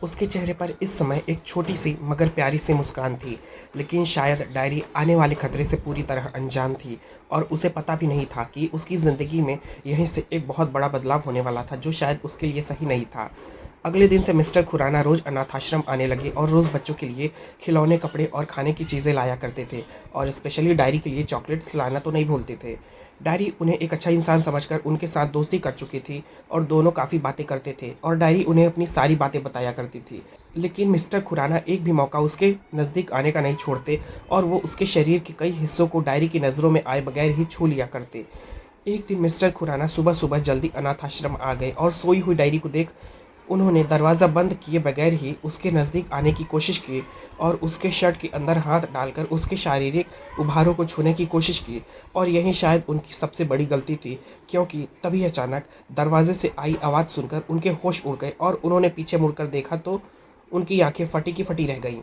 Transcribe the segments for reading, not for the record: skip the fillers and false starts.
उसके चेहरे पर इस समय एक छोटी-सी मगर प्यारी-सी मुस्कान थी, लेकिन शायद डायरी आने वाले खतरे से पूरी तरह अनजान थी और उसे पता भी नहीं था कि उसकी ज़िंदगी में यहीं से एक बहुत बड़ा बदलाव होने वाला था, जो शायद उसके लिए सही नहीं था। अगले दिन से मिस्टर खुराना रोज़ अनाथाश्रम आने लगे और रोज़ बच्चों के लिए खिलौने, कपड़े और खाने की चीज़ें लाया करते थे और स्पेशली डायरी के लिए चॉकलेट्स लाना तो नहीं भूलते थे। डायरी उन्हें एक अच्छा इंसान समझकर उनके साथ दोस्ती कर चुकी थी और दोनों काफ़ी बातें करते थे और डायरी उन्हें अपनी सारी बातें बताया करती थी। लेकिन मिस्टर खुराना एक भी मौका उसके नज़दीक आने का नहीं छोड़ते और वो उसके शरीर के कई हिस्सों को डायरी की नज़रों में आए बगैर ही छू लिया करते। एक दिन मिस्टर खुराना सुबह-सुबह जल्दी अनाथाश्रम आ गए और सोई हुई डायरी को देख उन्होंने दरवाज़ा बंद किए बगैर ही उसके नज़दीक आने की कोशिश की और उसके शर्ट के अंदर हाथ डालकर उसके शारीरिक उभारों को छूने की कोशिश की और यही शायद उनकी सबसे बड़ी गलती थी, क्योंकि तभी अचानक दरवाजे से आई आवाज़ सुनकर उनके होश उड़ गए और उन्होंने पीछे मुड़कर देखा तो उनकी आंखें फटी की फटी रह गईं।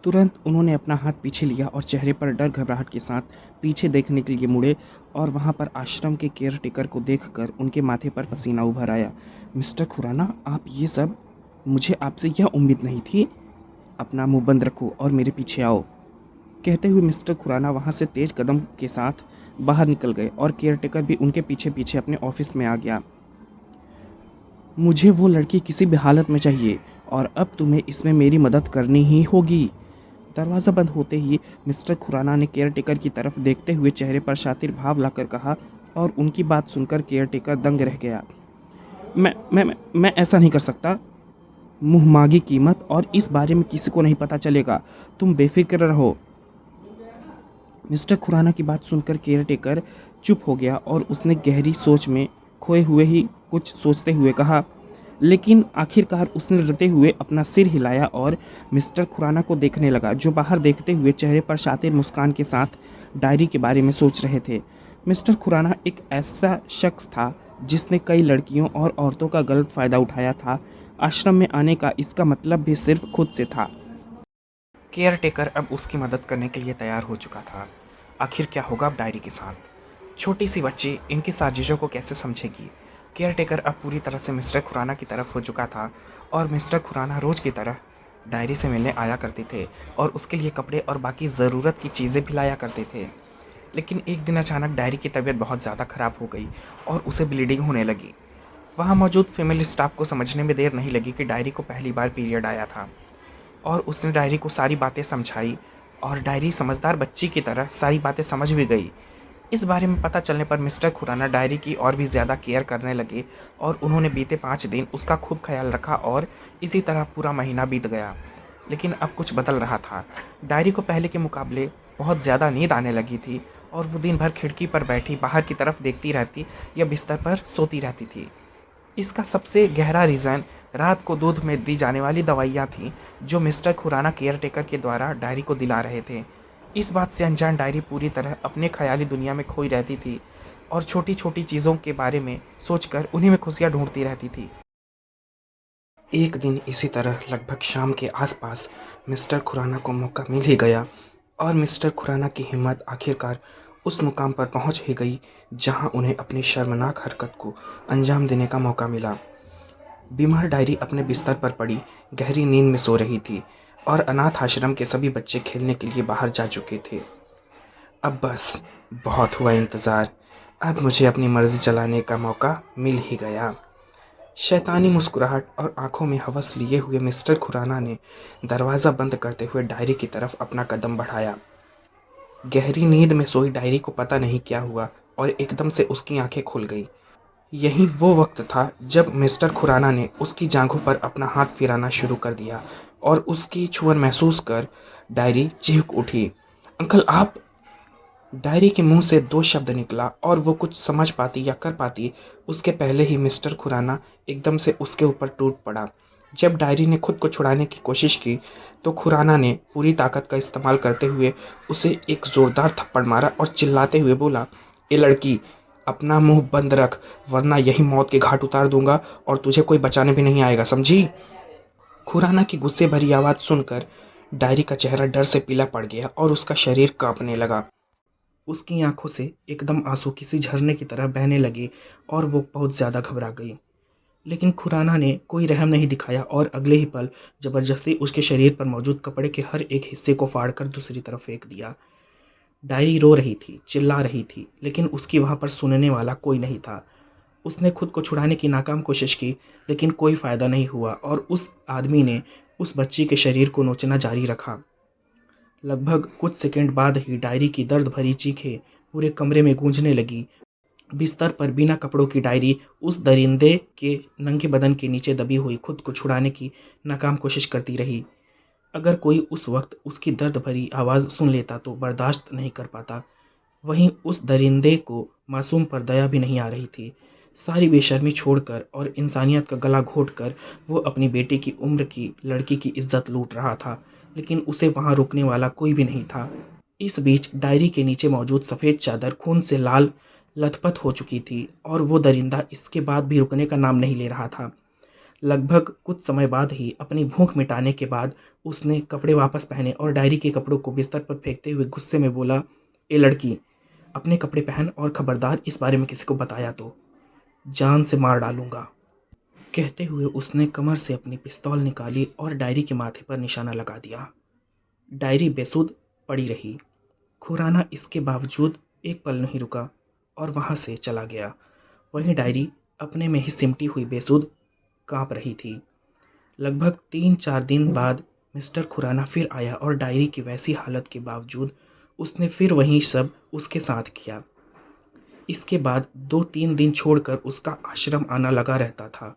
तुरंत उन्होंने अपना हाथ पीछे लिया और चेहरे पर डर घबराहट के साथ पीछे देखने के लिए मुड़े और वहां पर आश्रम के केयरटेकर को देखकर उनके माथे पर पसीना उभर आया। मिस्टर खुराना, आप ये सब, मुझे आपसे यह उम्मीद नहीं थी। अपना मुंह बंद रखो और मेरे पीछे आओ। कहते हुए मिस्टर खुराना वहां से तेज कदम के साथ बाहर निकल गए और केयरटेकर भी उनके पीछे पीछे अपने ऑफिस में आ गया। मुझे वो लड़की किसी भी हालत में चाहिए और अब तुम्हें इसमें मेरी मदद करनी ही होगी। दरवाज़ा बंद होते ही मिस्टर खुराना ने केयरटेकर की तरफ देखते हुए चेहरे पर शातिर भाव लाकर कहा और उनकी बात सुनकर केयरटेकर दंग रह गया। मैं ऐसा नहीं कर सकता। मुँह मांगी कीमत और इस बारे में किसी को नहीं पता चलेगा। तुम बेफिक्र रहो। मिस्टर खुराना की बात सुनकर केयरटेकर चुप हो गया और उसने गहरी सोच में खोए हुए ही कुछ सोचते हुए कहा, लेकिन आखिरकार उसने डरते हुए अपना सिर हिलाया और मिस्टर खुराना को देखने लगा, जो बाहर देखते हुए चेहरे पर शातिर मुस्कान के साथ डायरी के बारे में सोच रहे थे। मिस्टर खुराना एक ऐसा शख्स था जिसने कई लड़कियों और औरतों का गलत फ़ायदा उठाया था। आश्रम में आने का इसका मतलब भी सिर्फ खुद से था। केयरटेकर अब उसकी मदद करने के लिए तैयार हो चुका था। आखिर क्या होगा अब डायरी के साथ? छोटी सी बच्ची इनकी साजिशों को कैसे समझेगी? केयरटेकर अब पूरी तरह से मिस्टर खुराना की तरफ हो चुका था और मिस्टर खुराना रोज की तरह डायरी से मिलने आया करते थे और उसके लिए कपड़े और बाकी ज़रूरत की चीज़ें भी लाया करते थे। लेकिन एक दिन अचानक डायरी की तबीयत बहुत ज़्यादा ख़राब हो गई और उसे ब्लीडिंग होने लगी। वहाँ मौजूद फीमेल स्टाफ को समझने में देर नहीं लगी कि डायरी को पहली बार पीरियड आया था और उसने डायरी को सारी बातें समझाई और डायरी समझदार बच्ची की तरह सारी बातें समझ भी गई। इस बारे में पता चलने पर मिस्टर खुराना डायरी की और भी ज़्यादा केयर करने लगे और उन्होंने बीते 5 दिन उसका खूब ख्याल रखा और इसी तरह पूरा महीना बीत गया। लेकिन अब कुछ बदल रहा था। डायरी को पहले के मुकाबले बहुत ज़्यादा नींद आने लगी थी और वो दिन भर खिड़की पर बैठी बाहर की तरफ देखती रहती या बिस्तर पर सोती रहती थी। इसका सबसे गहरा रीज़न रात को दूध में दी जाने वाली दवाइयाँ थीं, जो मिस्टर खुराना केयरटेकर के द्वारा डायरी को दिला रहे थे। इस बात से अनजान डायरी पूरी तरह अपने ख़याली दुनिया में खोई रहती थी और छोटी-छोटी चीज़ों के बारे में सोचकर उन्हीं में खुशियाँ ढूँढती रहती थी। एक दिन इसी तरह लगभग शाम के आसपास मिस्टर खुराना को मौका मिल ही गया और मिस्टर खुराना की हिम्मत आखिरकार उस मुकाम पर पहुंच ही गई जहां उन्हें अपनी शर्मनाक हरकत को अंजाम देने का मौका मिला। बीमार डायरी अपने बिस्तर पर पड़ी गहरी नींद में सो रही थी और अनाथ आश्रम के सभी बच्चे खेलने के लिए बाहर जा चुके थे। अब बस, बहुत हुआ इंतज़ार। अब मुझे अपनी मर्ज़ी चलाने का मौका मिल ही गया। शैतानी मुस्कुराहट और आंखों में हवस लिए हुए मिस्टर खुराना ने दरवाज़ा बंद करते हुए डायरी की तरफ अपना कदम बढ़ाया। गहरी नींद में सोई डायरी को पता नहीं क्या हुआ और एकदम से उसकी आंखें खुल गईं। यही वो वक्त था जब मिस्टर खुराना ने उसकी जांघों पर अपना हाथ फिराना शुरू कर दिया और उसकी छुअन महसूस कर डायरी चीख उठी। अंकल, आप? डायरी के मुंह से दो शब्द निकला और वो कुछ समझ पाती या कर पाती उसके पहले ही मिस्टर खुराना एकदम से उसके ऊपर टूट पड़ा। जब डायरी ने खुद को छुड़ाने की कोशिश की तो खुराना ने पूरी ताकत का इस्तेमाल करते हुए उसे एक ज़ोरदार थप्पड़ मारा और चिल्लाते हुए बोला, ए लड़की, अपना मुंह बंद रख, वरना यही मौत के घाट उतार दूंगा और तुझे कोई बचाने भी नहीं आएगा, समझी? खुराना की गुस्से भरी आवाज़ सुनकर डायरी का चेहरा डर से पीला पड़ गया और उसका शरीर कांपने लगा। उसकी आंखों से एकदम आंसू किसी झरने की तरह बहने लगे और वो बहुत ज़्यादा घबरा गई। लेकिन खुराना ने कोई रहम नहीं दिखाया और अगले ही पल जबरदस्ती उसके शरीर पर मौजूद कपड़े के हर एक हिस्से को फाड़कर दूसरी तरफ फेंक दिया। डायरी रो रही थी, चिल्ला रही थी, लेकिन उसकी वहाँ पर सुनने वाला कोई नहीं था। उसने खुद को छुड़ाने की नाकाम कोशिश की, लेकिन कोई फ़ायदा नहीं हुआ और उस आदमी ने उस बच्ची के शरीर को नोचना जारी रखा। लगभग कुछ सेकंड बाद ही डायरी की दर्द भरी चीखें पूरे कमरे में गूंजने लगी। बिस्तर पर बिना कपड़ों की डायरी उस दरिंदे के नंगे बदन के नीचे दबी हुई खुद को छुड़ाने की नाकाम कोशिश करती रही। अगर कोई उस वक्त उसकी दर्द भरी आवाज़ सुन लेता तो बर्दाश्त नहीं कर पाता। वहीं उस दरिंदे को मासूम पर दया भी नहीं आ रही थी। सारी बेशर्मी छोड़कर और इंसानियत का गला घोंटकर वो अपनी बेटी की उम्र की लड़की की इज्जत लूट रहा था, लेकिन उसे वहाँ रोकने वाला कोई भी नहीं था। इस बीच डायरी के नीचे मौजूद सफ़ेद चादर खून से लाल लथपथ हो चुकी थी और वो दरिंदा इसके बाद भी रुकने का नाम नहीं ले रहा था। लगभग कुछ समय बाद ही अपनी भूख मिटाने के बाद उसने कपड़े वापस पहने और डायरी के कपड़ों को बिस्तर पर फेंकते हुए गुस्से में बोला, ए लड़की, अपने कपड़े पहन और खबरदार इस बारे में किसी को बताया तो जान से मार डालूंगा। कहते हुए उसने कमर से अपनी पिस्तौल निकाली और डायरी के माथे पर निशाना लगा दिया। डायरी बेसुध पड़ी रही। खुराना इसके बावजूद एक पल नहीं रुका और वहाँ से चला गया। वहीं डायरी अपने में ही सिमटी हुई बेसुध काँप रही थी। लगभग 3-4 दिन बाद मिस्टर खुराना फिर आया और डायरी की वैसी हालत के बावजूद उसने फिर वही सब उसके साथ किया। इसके बाद 2-3 दिन छोड़कर उसका आश्रम आना लगा रहता था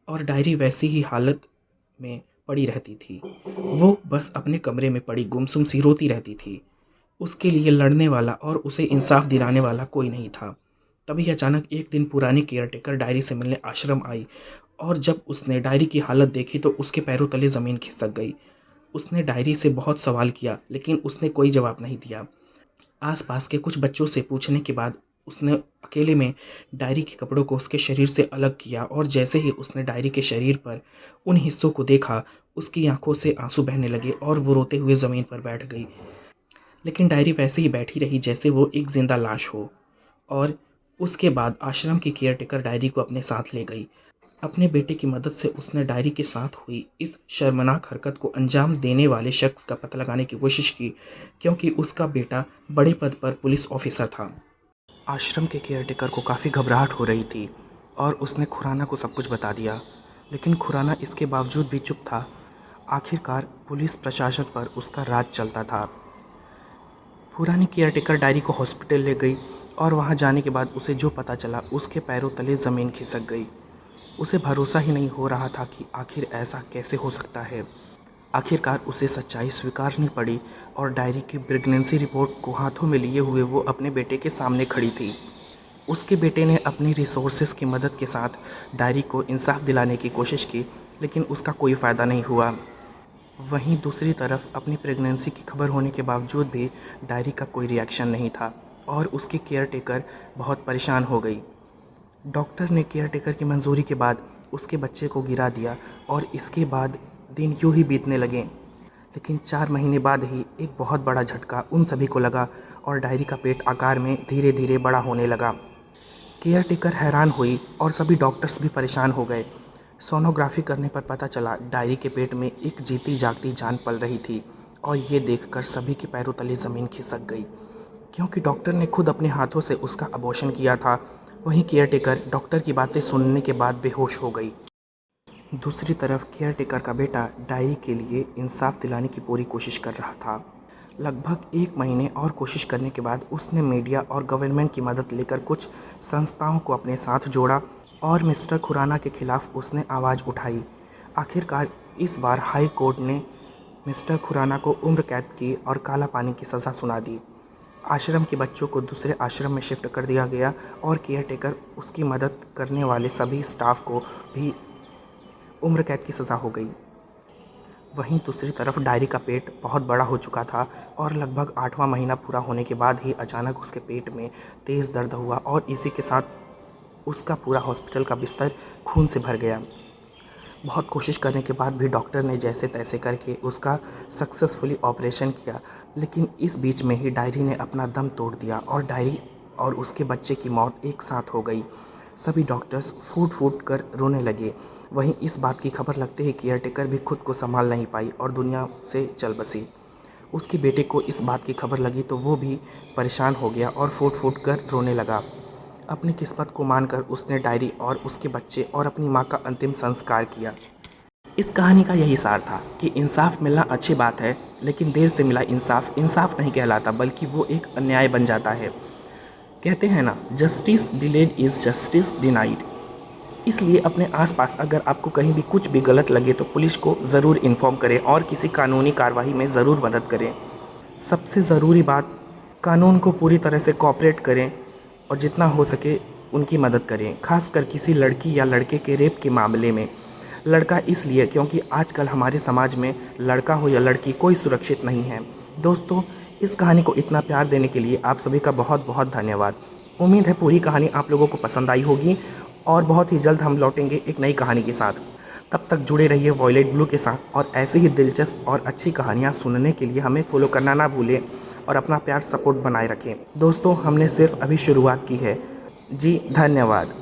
और डायरी वैसी ही हालत में पड़ी रहती थी। वो बस अपने कमरे में पड़ी गुमसुम सी रोती रहती थी। उसके लिए लड़ने वाला और उसे इंसाफ दिलाने वाला कोई नहीं था। तभी अचानक एक दिन पुरानी केयरटेकर डायरी से मिलने आश्रम आई और जब उसने डायरी की हालत देखी तो उसके पैरों तले ज़मीन खिसक गई। उसने डायरी से बहुत सवाल किया, लेकिन उसने कोई जवाब नहीं दिया। आसपास के कुछ बच्चों से पूछने के बाद उसने अकेले में डायरी के कपड़ों को उसके शरीर से अलग किया और जैसे ही उसने डायरी के शरीर पर उन हिस्सों को देखा, उसकी आंखों से आंसू बहने लगे और वो रोते हुए ज़मीन पर बैठ गई। लेकिन डायरी वैसे ही बैठी रही जैसे वो एक जिंदा लाश हो और उसके बाद आश्रम की केयरटेकर डायरी को अपने साथ ले गई। अपने बेटे की मदद से उसने डायरी के साथ हुई इस शर्मनाक हरकत को अंजाम देने वाले शख्स का पता लगाने की कोशिश की, क्योंकि उसका बेटा बड़े पद पर पुलिस ऑफिसर था। आश्रम के केयरटेकर को काफ़ी घबराहट हो रही थी और उसने खुराना को सब कुछ बता दिया, लेकिन खुराना इसके बावजूद भी चुप था। आखिरकार पुलिस प्रशासन पर उसका राज चलता था। पुरानी केयरटेकर डायरी को हॉस्पिटल ले गई और वहां जाने के बाद उसे जो पता चला उसके पैरों तले ज़मीन खिसक गई। उसे भरोसा ही नहीं हो रहा था कि आखिर ऐसा कैसे हो सकता है। आखिरकार उसे सच्चाई स्वीकारनी पड़ी और डायरी की प्रेगनेंसी रिपोर्ट को हाथों में लिए हुए वो अपने बेटे के सामने खड़ी थी। उसके बेटे ने अपनी रिसोर्सेज की मदद के साथ डायरी को इंसाफ दिलाने की कोशिश की, लेकिन उसका कोई फ़ायदा नहीं हुआ। वहीं दूसरी तरफ अपनी प्रेगनेंसी की खबर होने के बावजूद भी डायरी का कोई रिएक्शन नहीं था और उसकी केयरटेकर बहुत परेशान हो गई। डॉक्टर ने केयरटेकर की मंजूरी के बाद उसके बच्चे को गिरा दिया और इसके बाद दिन यूं ही बीतने लगे। लेकिन 4 महीने बाद ही एक बहुत बड़ा झटका उन सभी को लगा और डायरी का पेट आकार में धीरे धीरे बड़ा होने लगा। केयरटेकर हैरान हुई और सभी डॉक्टर्स भी परेशान हो गए। सोनोग्राफी करने पर पता चला डायरी के पेट में एक जीती जागती जान पल रही थी और ये देखकर सभी के पैरों तले ज़मीन खिसक गई, क्योंकि डॉक्टर ने खुद अपने हाथों से उसका अबॉर्शन किया था। वहीं केयरटेकर डॉक्टर की बातें सुनने के बाद बेहोश हो गई। दूसरी तरफ केयरटेकर का बेटा डायरी के लिए इंसाफ दिलाने की पूरी कोशिश कर रहा था। लगभग 1 महीने और कोशिश करने के बाद उसने मीडिया और गवर्नमेंट की मदद लेकर कुछ संस्थाओं को अपने साथ जोड़ा और मिस्टर खुराना के खिलाफ उसने आवाज़ उठाई। आखिरकार इस बार हाई कोर्ट ने मिस्टर खुराना को उम्र कैद की और काला पानी की सज़ा सुना दी। आश्रम के बच्चों को दूसरे आश्रम में शिफ्ट कर दिया गया और केयरटेकर उसकी मदद करने वाले सभी स्टाफ को भी उम्र कैद की सज़ा हो गई। वहीं दूसरी तरफ डायरी का पेट बहुत बड़ा हो चुका था और लगभग 8वां महीना पूरा होने के बाद ही अचानक उसके पेट में तेज़ दर्द हुआ और इसी के साथ उसका पूरा हॉस्पिटल का बिस्तर खून से भर गया। बहुत कोशिश करने के बाद भी डॉक्टर ने जैसे तैसे करके उसका सक्सेसफुली ऑपरेशन किया, लेकिन इस बीच में ही डायरी ने अपना दम तोड़ दिया और डायरी और उसके बच्चे की मौत एक साथ हो गई। सभी डॉक्टर्स फूट फूट कर रोने लगे। वहीं इस बात की खबर लगते ही केयरटेकर भी खुद को संभाल नहीं पाई और दुनिया से चल बसी। उसके बेटे को इस बात की खबर लगी तो वो भी परेशान हो गया और फूट फूट कर रोने लगा। अपनी किस्मत को मानकर उसने डायरी और उसके बच्चे और अपनी माँ का अंतिम संस्कार किया। इस कहानी का यही सार था कि इंसाफ मिलना अच्छी बात है, लेकिन देर से मिला इंसाफ इंसाफ नहीं कहलाता, बल्कि वो एक अन्याय बन जाता है। कहते हैं ना, justice delayed is justice denied. इसलिए अपने आसपास अगर आपको कहीं भी कुछ भी गलत लगे तो पुलिस को ज़रूर इन्फॉर्म करें और किसी कानूनी कार्रवाई में ज़रूर मदद करें। सबसे ज़रूरी बात, कानून को पूरी तरह से कोऑपरेट करें और जितना हो सके उनकी मदद करें, खासकर किसी लड़की या लड़के के रेप के मामले में। लड़का इसलिए क्योंकि आजकल हमारे समाज में लड़का हो या लड़की कोई सुरक्षित नहीं है। दोस्तों, इस कहानी को इतना प्यार देने के लिए आप सभी का बहुत बहुत धन्यवाद। उम्मीद है पूरी कहानी आप लोगों को पसंद आई होगी और बहुत ही जल्द हम लौटेंगे एक नई कहानी के साथ। तब तक जुड़े रहिए वॉयलेट ब्लू के साथ और ऐसे ही दिलचस्प और अच्छी कहानियाँ सुनने के लिए हमें फॉलो करना ना भूलें और अपना प्यार सपोर्ट बनाए रखें। दोस्तों, हमने सिर्फ अभी शुरुआत की है। जी धन्यवाद।